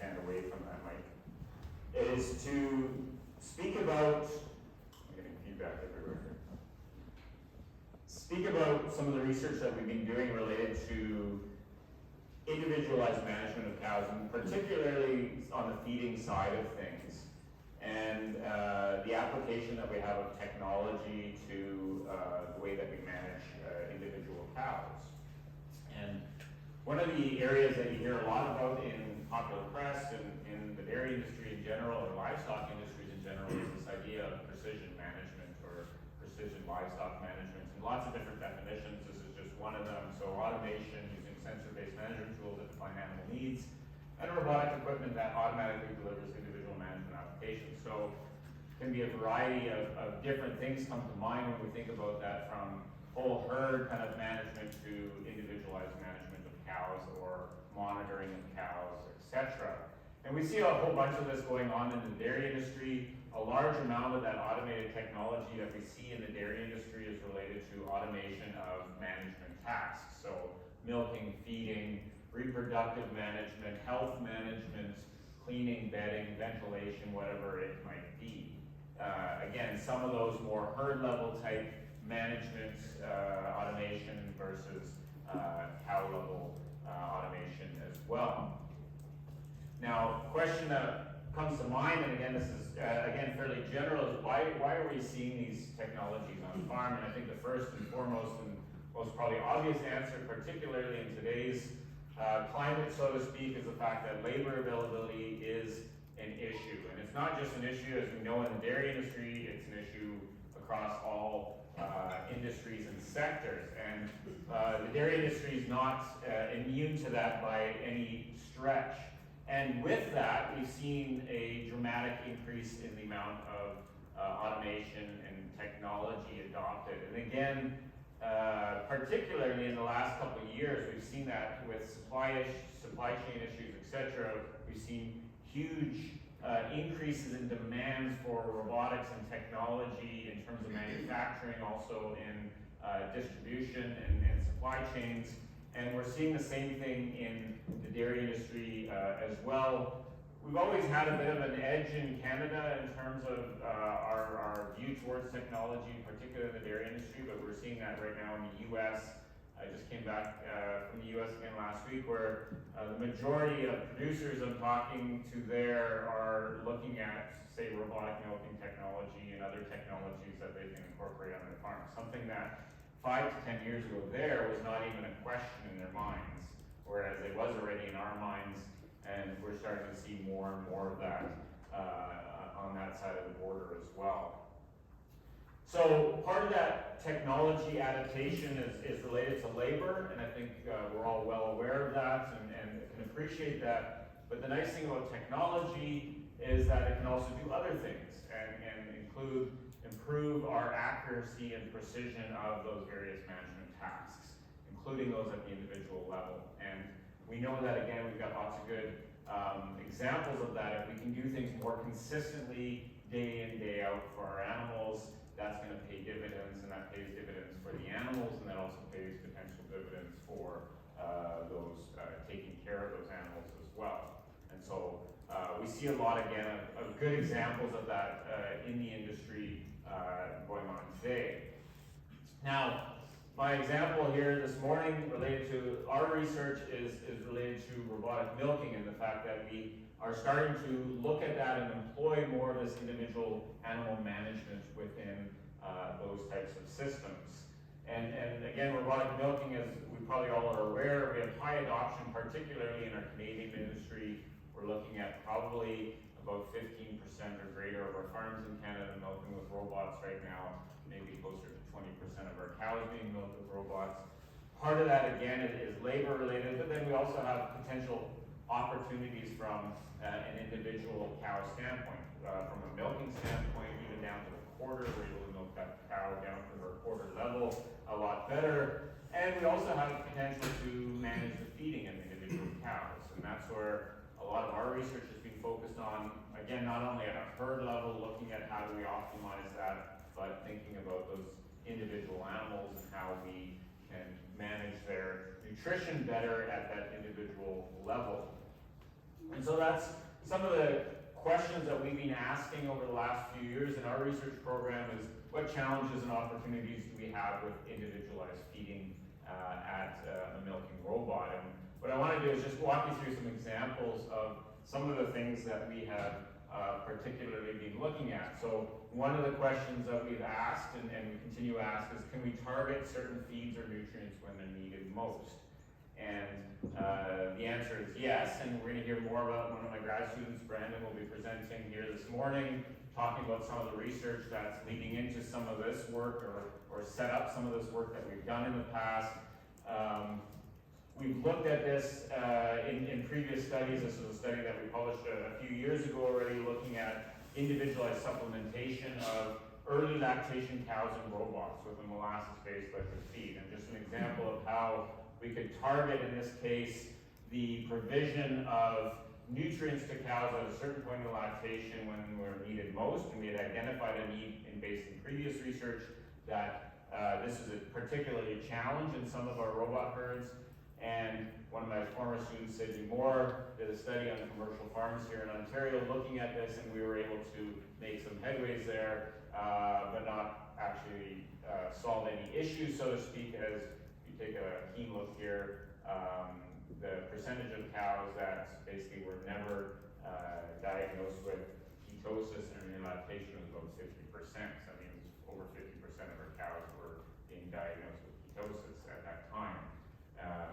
stand away from that mic, is to speak about, I'm getting feedback everywhere here. Speak about some of the research that we've been doing related to individualized management of cows, and particularly on the feeding side of things, and the application that we have of technology to the way that we manage individual cows. And one of the areas that you hear a lot about in popular press and in the dairy industry in general, or livestock industries in general, is this idea of precision management or precision livestock management, and lots of different definitions. This is just one of them. So automation using sensor-based management tools that define animal needs, and robotic equipment that automatically delivers individual management applications. So it can be a variety of different things come to mind when we think about that, from whole herd kind of management to individualized management of cows or monitoring of cows, etc. And we see a whole bunch of this going on in the dairy industry. A large amount of that automated technology that we see in the dairy industry is related to automation of management tasks. So milking, feeding, reproductive management, health management, cleaning, bedding, ventilation, whatever it might be. Again, some of those more herd level type management automation versus cow level automation as well. Now, question that comes to mind, and again, this is again fairly general, is why are we seeing these technologies on farm? And I think the first and foremost and most probably obvious answer, particularly in today's climate, so to speak, is the fact that labor availability is an issue. And it's not just an issue, as we know, in the dairy industry, it's an issue across all industries and sectors. And the dairy industry is not immune to that by any stretch. And with that, we've seen a dramatic increase in the amount of automation and technology adopted. And again, particularly in the last couple of years, we've seen that with supply chain issues, etc. We've seen huge increases in demands for robotics and technology in terms of manufacturing, also in distribution and supply chains. And we're seeing the same thing in the dairy industry as well. We've always had a bit of an edge in Canada in terms of our view towards technology, particularly in the dairy industry, but we're seeing that right now in the US. I just came back from the US again last week, where the majority of producers I'm talking to there are looking at, say, robotic milking technology and other technologies that they can incorporate on their farms. Something that 5 to 10 years ago there was not even a question in their minds, whereas it was already in our minds, and we're starting to see more and more of that on that side of the border as well. So part of that technology adaptation is related to labor, and I think we're all well aware of that and can appreciate that. But the nice thing about technology is that it can also do other things and improve our accuracy and precision of those various management tasks, including those at the individual level. And we know that, again, we've got lots of good examples of that. If we can do things more consistently day in, day out for our animals, that's going to pay dividends, and that pays dividends for the animals, and that also pays potential dividends for those taking care of those animals as well. And so we see a lot, again, of good examples of that in the industry going on today. Now, my example here this morning related to our research is related to robotic milking, and the fact that we are starting to look at that and employ more of this individual animal management within those types of systems. And again, robotic milking, as we probably all are aware, we have high adoption, particularly in our Canadian industry. We're looking at probably about 15% or greater of our farms in Canada milking with robots right now, maybe closer to 20% of our cows being milked with robots. Part of that, again, is labor related, but then we also have potential opportunities from an individual cow standpoint. From a milking standpoint, even down to the quarter, we're able to milk that cow down to her quarter level a lot better. And we also have potential to manage the feeding of individual cows. And that's where a lot of our research has been focused on, again, not only at a herd level, looking at how do we optimize that, but thinking about those individual animals and how we can manage their nutrition better at that individual level. And so that's some of the questions that we've been asking over the last few years in our research program is what challenges and opportunities do we have with individualized feeding at a milking robot. And what I want to do is just walk you through some examples of some of the things that we have particularly been looking at. So one of the questions that we've asked and we continue to ask is, can we target certain feeds or nutrients when they're needed most? And the answer is yes, and we're going to hear more about one of my grad students, Brandon, will be presenting here this morning, talking about some of the research that's leading into some of this work or set up some of this work that we've done in the past. We've looked at this in previous studies. This was a study that we published a few years ago already, looking at individualized supplementation of early lactation cows and robots with a molasses-based liquid feed. And just an example of how we could target, in this case, the provision of nutrients to cows at a certain point of lactation when we're needed most. And we had identified a need based in previous research that this is particularly a challenge in some of our robot herds. And one of my former students, Sidney Moore, did a study on commercial farms here in Ontario looking at this, and we were able to make some headways there, but not actually solve any issues, so to speak, as you take a keen look here, the percentage of cows that basically were never diagnosed with ketosis and lactation was about 50%. So that means over 50% of our cows were being diagnosed with ketosis at that time.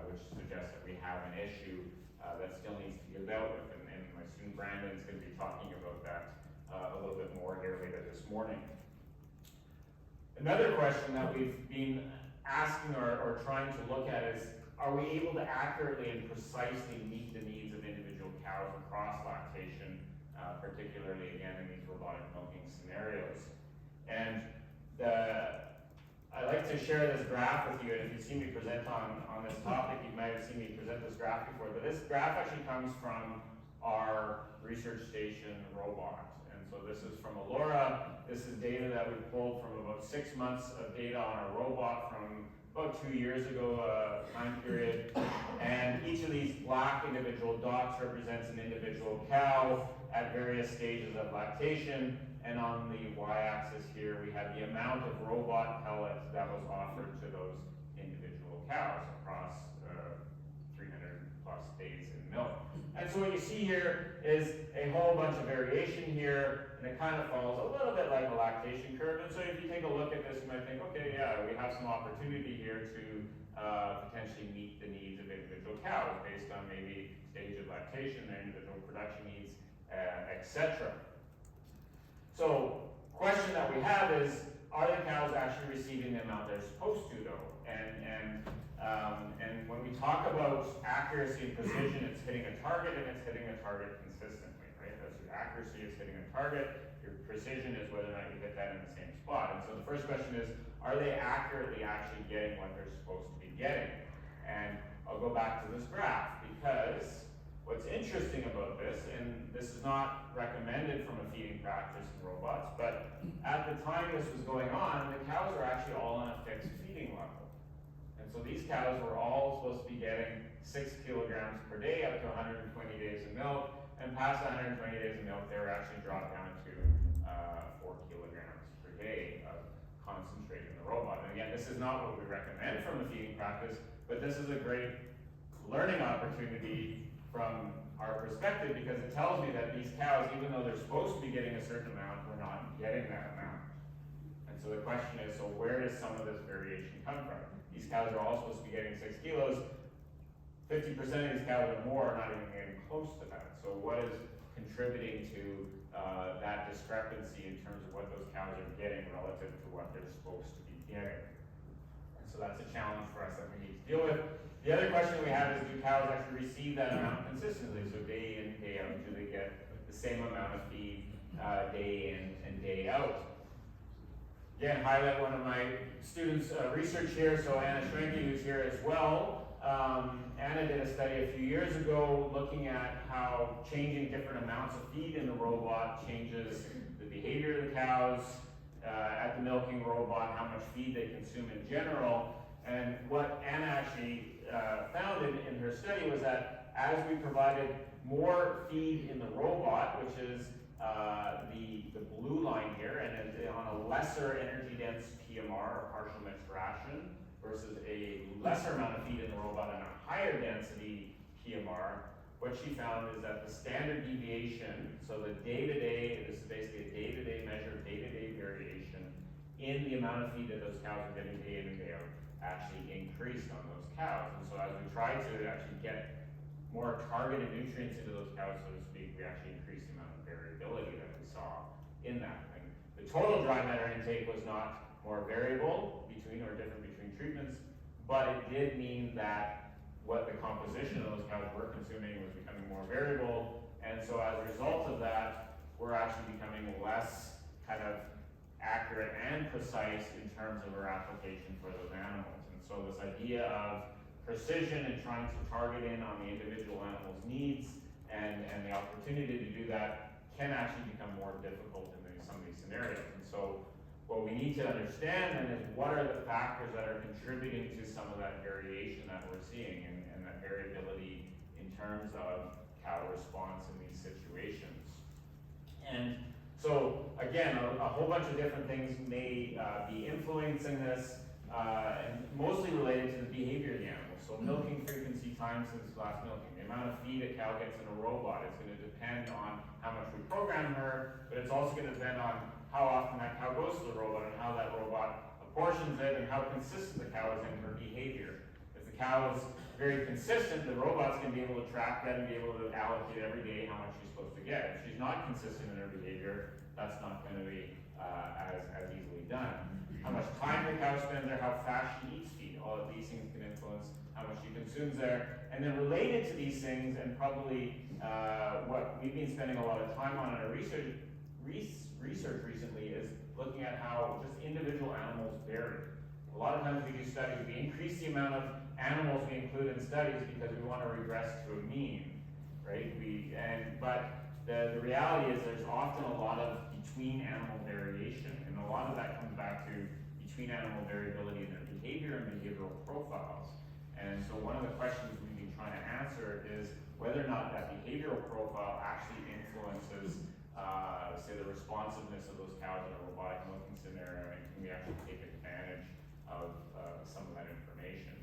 Which suggests that we have an issue that still needs to be dealt with, and my student Brandon is going to be talking about that a little bit more here later this morning. Another question that we've been asking or trying to look at is, are we able to accurately and precisely meet the needs of individual cows across lactation, particularly again in these robotic milking scenarios? And I like to share this graph with you, and if you've seen me present on this topic, you might have seen me present this graph before, but this graph actually comes from our research station robot. And so this is from Allura. This is data that we pulled from about 6 months of data on our robot from about 2 years ago time period. And each of these black individual dots represents an individual cow at various stages of lactation. And on the y-axis here, we have the amount of robot pellets that was offered to those individual cows across 300 plus days in milk. And so what you see here is a whole bunch of variation here, and it kind of follows a little bit like a lactation curve. And so if you take a look at this, you might think, okay, yeah, we have some opportunity here to potentially meet the needs of individual cows based on maybe stage of lactation, their individual production needs, etc. So, question that we have is, are the cows actually receiving the amount they're supposed to, though? And when we talk about accuracy and precision, it's hitting a target, and it's hitting a target consistently, right? That's your accuracy is hitting a target. Your precision is whether or not you hit that in the same spot. And so the first question is, are they accurately actually getting what they're supposed to be getting? And I'll go back to this graph, because what's interesting about this, and this is not recommended from a feeding practice in robots, but at the time this was going on, the cows were actually all on a fixed feeding level. And so these cows were all supposed to be getting 6 kilograms per day up to 120 days of milk, and past 120 days of milk, they were actually dropped down to 4 kilograms per day of concentrate in the robot. And again, this is not what we recommend from a feeding practice, but this is a great learning opportunity from our perspective, because it tells me that these cows, even though they're supposed to be getting a certain amount, we're not getting that amount. And so the question is, so where does some of this variation come from? These cows are all supposed to be getting 6 kilos. 50% of these cows or more are not even getting close to that. So what is contributing to that discrepancy in terms of what those cows are getting relative to what they're supposed to be getting? And so that's a challenge for us that we need to deal with. The other question we have is, do cows actually receive that amount consistently? So day in, day out, do they get the same amount of feed day in and day out? Again, highlight one of my students' research here. So Anna Schwenke, who's here as well. Anna did a study a few years ago looking at how changing different amounts of feed in the robot changes the behavior of the cows at the milking robot, how much feed they consume in general. And what Anna actually found in her study was that as we provided more feed in the robot, which is the blue line here, and is on a lesser energy dense PMR, or partial mixed ration, versus a lesser amount of feed in the robot and a higher density PMR, what she found is that the standard deviation, so the day-to-day, this is basically a day-to-day measure of day-to-day variation in the amount of feed that those cows are getting day in and day out, actually increased on those cows. And so as we tried to actually get more targeted nutrients into those cows, so to speak, we actually increased the amount of variability that we saw in that. And the total dry matter intake was not more variable between or different between treatments, but it did mean that what the composition of those cows were consuming was becoming more variable, and so as a result of that, we're actually becoming less kind of accurate and precise in terms of our application for those animals. And so this idea of precision and trying to target in on the individual animal's needs and the opportunity to do that can actually become more difficult in some of these scenarios. And so what we need to understand then is what are the factors that are contributing to some of that variation that we're seeing and that variability in terms of cow response in these situations. And so again, a whole bunch of different things may be influencing this, and mostly related to the behavior of the animal. So milking frequency, time since last milking, the amount of feed a cow gets in a robot is going to depend on how much we program her, but it's also going to depend on how often that cow goes to the robot and how that robot apportions it and how consistent the cow is in her behavior. If the cow is very consistent, the robot's going to be able to track that and be able to allocate every day how much she's supposed to get. If she's not consistent in her behavior, that's not going to be as easily done. How much time the cow spends there, how fast she eats feed, all of these things can influence how much she consumes there. And then related to these things, and probably what we've been spending a lot of time on in our research recently, is looking at how just individual animals vary. A lot of times we do studies, we increase the amount of animals we include in studies because we want to regress to a mean, right? But the reality is there's often a lot of between animal variation, and a lot of that comes back to between animal variability in their behavior and behavioral profiles. And so one of the questions we've been trying to answer is whether or not that behavioral profile actually influences say the responsiveness of those cows in a robotic milking scenario, and can we actually take advantage of some of that information.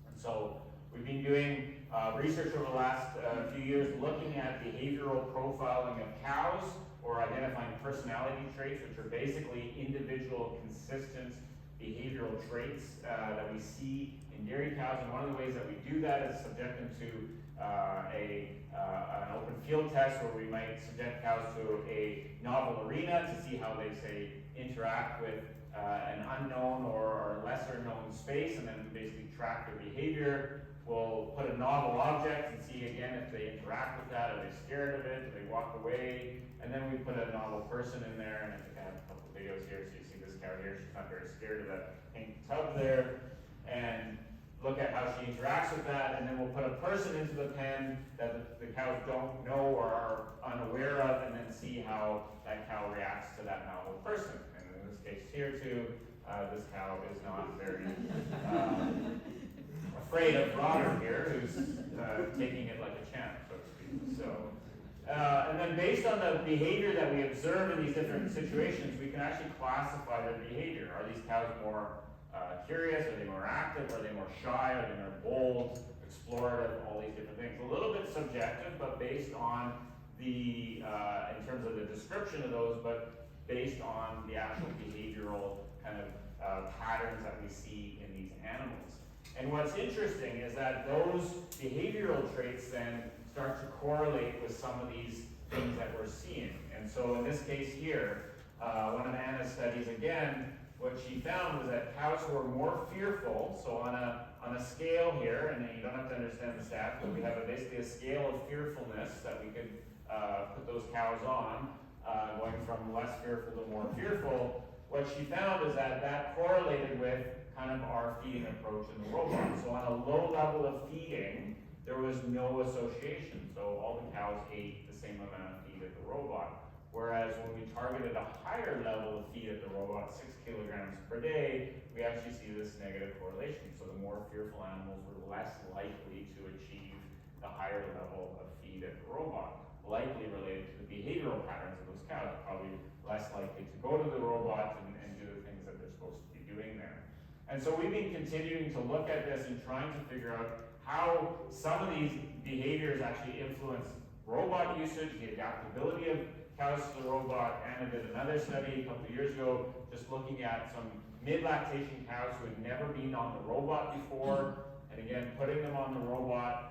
And so we've been doing research over the last few years looking at behavioral profiling of cows, or identifying personality traits, which are basically individual consistent behavioral traits that we see in dairy cows. And one of the ways that we do that is subject them to an open field test, where we might subject cows to a novel arena to see how they, say, interact with an unknown or lesser known space, and then we basically track their behavior. We'll put a novel object and see again if they interact with that. Are they scared of it? Do they walk away? And then we put a novel person in there, and I think I have a couple of videos here, so you see this cow here, she's not very scared of that pink tub there, and look at how she interacts with that. And then we'll put a person into the pen that the cows don't know or are unaware of, and then see how that cow reacts to that novel person. And in this case here too, this cow is not very afraid of Robert here, who's taking it like a champ, so to speak. So, and then based on the behavior that we observe in these different situations, we can actually classify their behavior. Are these cows more curious? Are they more active? Are they more shy? Are they more bold, explorative? All these different things. A little bit subjective, but based on the, in terms of the description of those, but based on the actual behavioral kind of patterns that we see in these animals. And what's interesting is that those behavioral traits then start to correlate with some of these things that we're seeing. And so in this case here, one of Anna's studies, again, what she found was that cows who are more fearful, so on a scale here, and you don't have to understand the stats, but we have basically a scale of fearfulness that we could put those cows on, going from less fearful to more fearful. What she found is that that correlated with kind of our feeding approach in the robot. So on a low level of feeding, there was no association. So all the cows ate the same amount of feed at the robot. Whereas when we targeted a higher level of feed at the robot, 6 kilograms per day, we actually see this negative correlation. So the more fearful animals were less likely to achieve the higher level of feed at the robot, likely related to the behavioral patterns of those cows, probably less likely to go to the robot and do the things that they're supposed to be doing there. And so we've been continuing to look at this and trying to figure out how some of these behaviors actually influence robot usage, the adaptability of cows to the robot, and I did another study a couple of years ago just looking at some mid-lactation cows who had never been on the robot before, and again, putting them on the robot,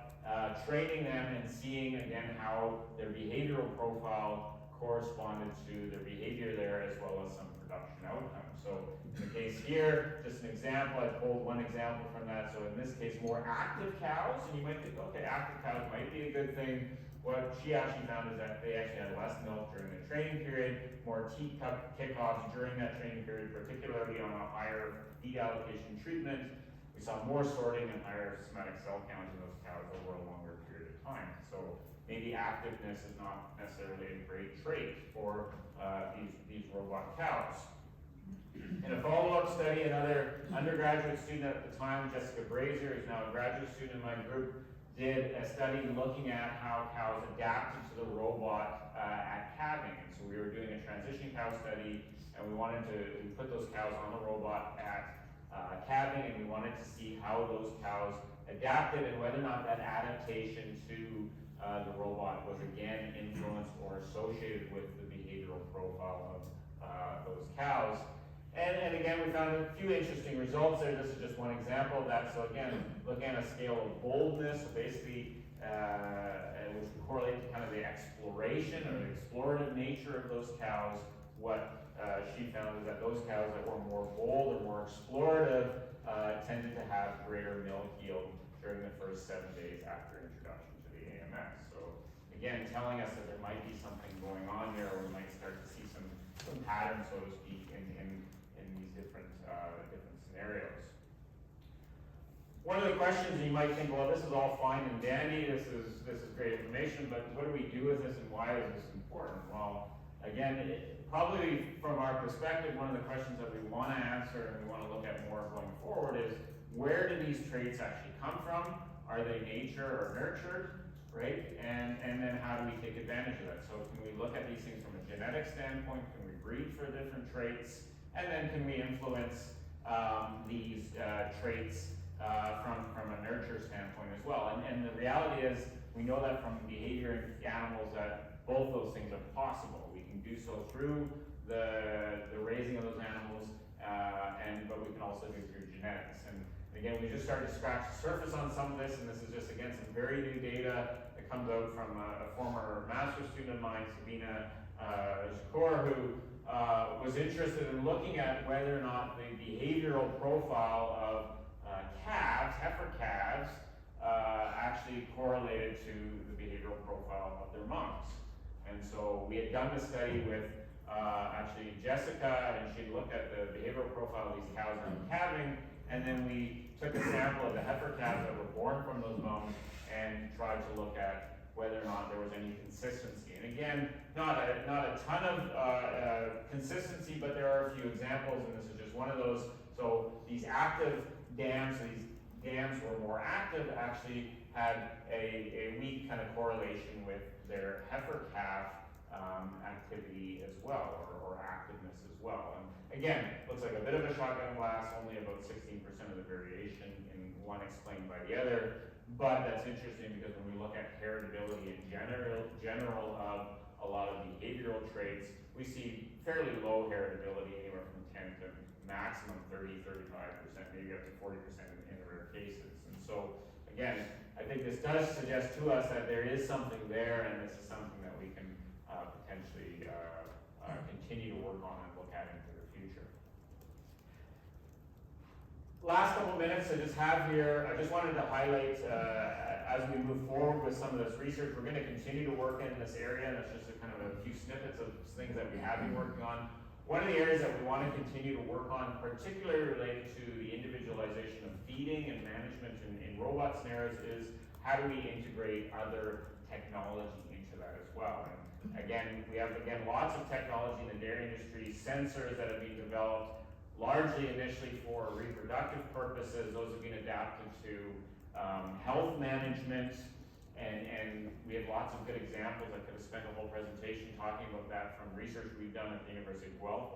training them and seeing again how their behavioral profile corresponded to their behavior there as well as some production outcomes. So in the case here, just an example, I pulled one example from that. So in this case, more active cows, and you might think, okay, active cows might be a good thing. What she actually found is that they actually had less milk during the training period, more teat-cup kickoffs during that training period, particularly on a higher feed allocation treatment. We saw more sorting and higher somatic cell count in those cows over a longer period of time. So maybe activeness is not necessarily a great trait for these robot cows. In a follow-up study, another undergraduate student at the time, Jessica Brazier, who's now a graduate student in my group, did a study looking at how cows adapted to the robot at calving. And so we were doing a transition cow study, and we put those cows on the robot at calving, and we wanted to see how those cows adapted and whether or not that adaptation to the robot was again influenced or associated with the behavioral profile of those cows. And again, we found a few interesting results there. This is just one example of that. So again, looking at a scale of boldness, so basically, which would correlate to kind of the exploration or the explorative nature of those cows. What she found is that those cows that were more bold or more explorative tended to have greater milk yield during the first 7 days after introduction to the AMS. So again, telling us that there might be something going on there, or we might start to see some patterns, so to speak, in these different scenarios. One of the questions you might think, well, this is all fine and dandy, this is great information, but what do we do with this and why is this important? Well, again, probably from our perspective, one of the questions that we want to answer and we want to look at more going forward is, where do these traits actually come from? Are they nature or nurtured, right? And then how do we take advantage of that? So can we look at these things from a genetic standpoint? Can we breed for different traits? And then can we influence these traits from a nurture standpoint as well? And the reality is, we know that from behavior in animals that both those things are possible. We can do so through the raising of those animals, but we can also do through genetics. And again, we just started to scratch the surface on some of this, and this is just, again, some very new data that comes out from a former master's student of mine, Sabina Shakur, who was interested in looking at whether or not the behavioral profile of calves, heifer calves, actually correlated to the behavioral profile of their moms. And so we had done the study with actually Jessica, and she looked at the behavioral profile of these cows around calving, and then we took a sample of the heifer calves that were born from those moms and tried to look at whether or not there was any consistency. And again, not a ton of consistency, but there are a few examples, and this is just one of those. So these active dams, these dams were more active, actually had a weak kind of correlation with their heifer calf activity as well, or activeness as well. And again, looks like a bit of a shotgun blast, only about 16% of the variation in one explained by the other. But that's interesting because when we look at heritability in general of a lot of behavioral traits, we see fairly low heritability, anywhere from 10 to maximum 30, 35%, maybe up to 40% in rare cases. And so, again, I think this does suggest to us that there is something there, and this is something that we can potentially continue to work on and look at into the future. Last couple minutes I just have here, I just wanted to highlight, as we move forward with some of this research, we're going to continue to work in this area, and it's just a kind of a few snippets of things that we have been working on. One of the areas that we want to continue to work on, particularly related to the individualization of feeding and management in robot scenarios, is how do we integrate other technology into that as well. And again, we have lots of technology in the dairy industry, sensors that have been developed largely initially for reproductive purposes. Those have been adapted to health management And we have lots of good examples. I could have spent a whole presentation talking about that from research we've done at the University of Guelph,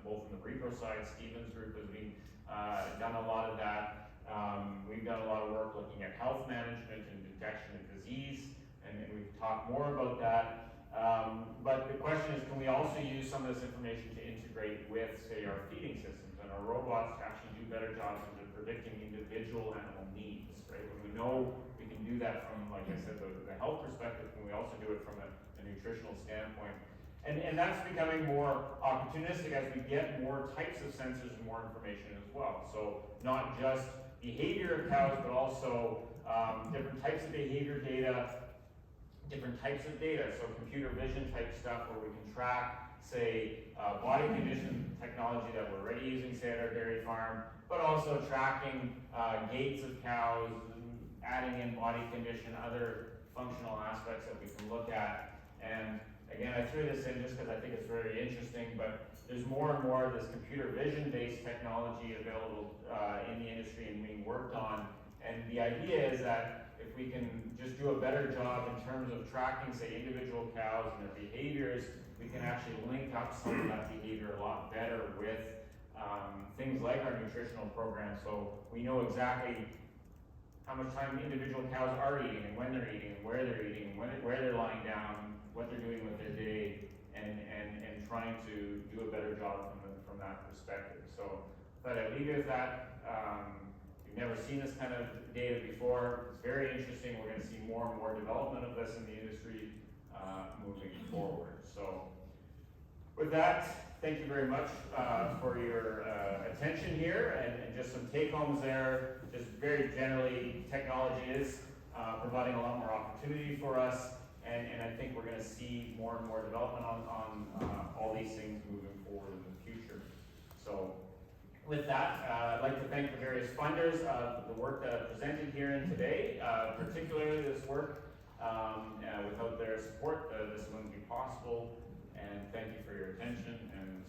both on the repro side. Stephen's group has been done a lot of that. We've done a lot of work looking at health management and detection of disease, and we've talked more about that. But the question is, can we also use some of this information to integrate with, say, our feeding systems and our robots to actually do better jobs in predicting individual animal needs, right? When we know we can do that from, like I said, the health perspective, can we also do it from a nutritional standpoint? And that's becoming more opportunistic as we get more types of sensors and more information as well. So not just behavior of cows, but also different types of behavior data, different types of data. So computer vision type stuff where we can track, say, body condition technology that we're already using, say, at our dairy farm, but also tracking gaits of cows, adding in body condition, other functional aspects that we can look at. And again, I threw this in just because I think it's very interesting, but there's more and more of this computer vision-based technology available in the industry and being worked on. And the idea is that if we can just do a better job in terms of tracking, say, individual cows and their behaviors, we can actually link up some of that behavior a lot better with things like our nutritional program. So we know exactly how much time individual cows are eating and when they're eating and where they're eating and where they're lying down, what they're doing with their day, and trying to do a better job from that perspective. So I thought I'd leave you with that. We've never seen this kind of data before. It's very interesting. We're going to see more and more development of this in the industry moving forward. So with that, thank you very much for your attention here, and just some take-homes there. Just very generally, technology is providing a lot more opportunity for us, and I think we're going to see more and more development on all these things moving forward in the future. So with that, I'd like to thank the various funders of the work that I've presented here in today, particularly this work. Without their support, this wouldn't be possible. And thank you for your attention. And